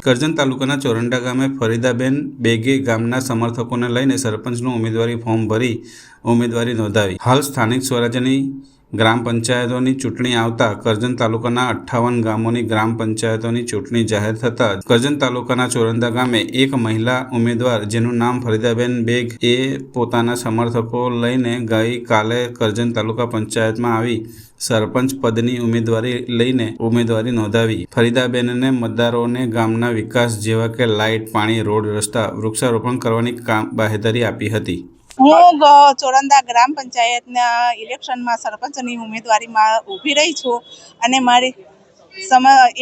કરજણ તાલુકાના ચોરંડા ગામે ફરીદાબેન બેગે ગામના સમર્થકોને લઈને સરપંચનું ઉમેદવારી ફોર્મ ભરી ઉમેદવારી નોંધાવી। હાલ સ્થાનિક સ્વરાજ્યની ગ્રામ પંચાયતોની ચૂંટણી આવતા કરજણ તાલુકાના 58 ગામોની ગ્રામ પંચાયતોની ચૂંટણી જાહેર થતાં કરજણ તાલુકાના ચોરંડા ગામે એક મહિલા ઉમેદવાર જેનું નામ ફરીદાબેન બેગ એ પોતાના સમર્થકો લઈને ગઈકાલે કરજણ તાલુકા પંચાયતમાં આવી સરપંચ પદની ઉમેદવારી લઈને ઉમેદવારી નોંધાવી। ફરીદાબેનને મતદારોને ગામના વિકાસ જેવા કે લાઇટ, પાણી, રોડ, રસ્તા, વૃક્ષારોપણ કરવાની બાહેધરી આપી હતી। હું ચોરંડા ગ્રામ પંચાયતના ઇલેક્શનમાં સરપંચની ઉમેદવારીમાં ઊભી રહી છું અને મારી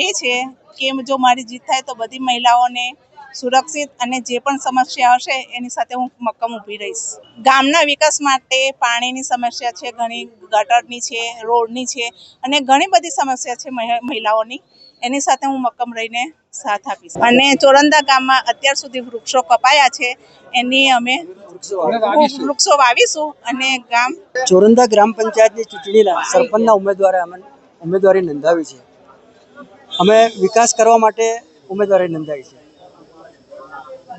એ છે કે જો મારી જીત થાય તો બધી મહિલાઓને સુરક્ષિત અને જે પણ સમસ્યા હશે એની સાથે હું મક્કમ ઊભી રહીશ। ગામના વિકાસ માટે પાણીની સમસ્યા છે, ઘણી ગટરની છે, રોડની છે અને ઘણી બધી સમસ્યા છે મહિલાઓની, એની સાથે હું મક્કમ રહીને સાથ આપીશ। અને ચોરંડા ગામમાં અત્યાર સુધી વૃક્ષો કપાયા છે એની અમે વૃક્ષો વાવીશું અને ગામ ચોરંડા ગ્રામ પંચાયતની ચૂંટણીના સરપંચના ઉમેદવારી નોંધાવી છે। અમે વિકાસ કરવા માટે ઉમેદવારી નોંધાવી છે।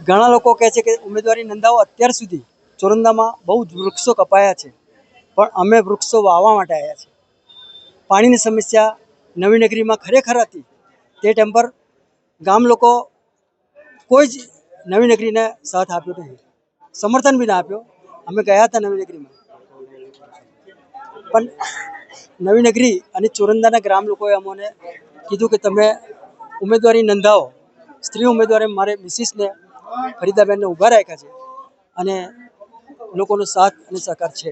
ઘણા લોકો કહે છે કે ઉમેદવારી નોંધાવો, અત્યાર સુધી ચોરંદામાં બહુ જ વૃક્ષો કપાયા છે, પણ અમે વૃક્ષો વાવવા માટે આવ્યા છીએ। પાણીની સમસ્યા નવી નગરીમાં ખરેખર હતી, તે ટાઈમ પર ગામ લોકો કોઈ જ નવી નગરીને સાથ આપ્યો નહીં, સમર્થન બી ના આપ્યો। અમે ગયા હતા નવી નગરીમાં, પણ નવી નગરી અને ચોરંદાના ગ્રામ લોકોએ અમને કીધું કે તમે ઉમેદવારી નોંધાવો। સ્ત્રી ઉમેદવારે મારે મિસિસને ફરીદાબેનને ઊભા રાખ્યા છે અને લોકોનો સાથ અને સહકાર છે।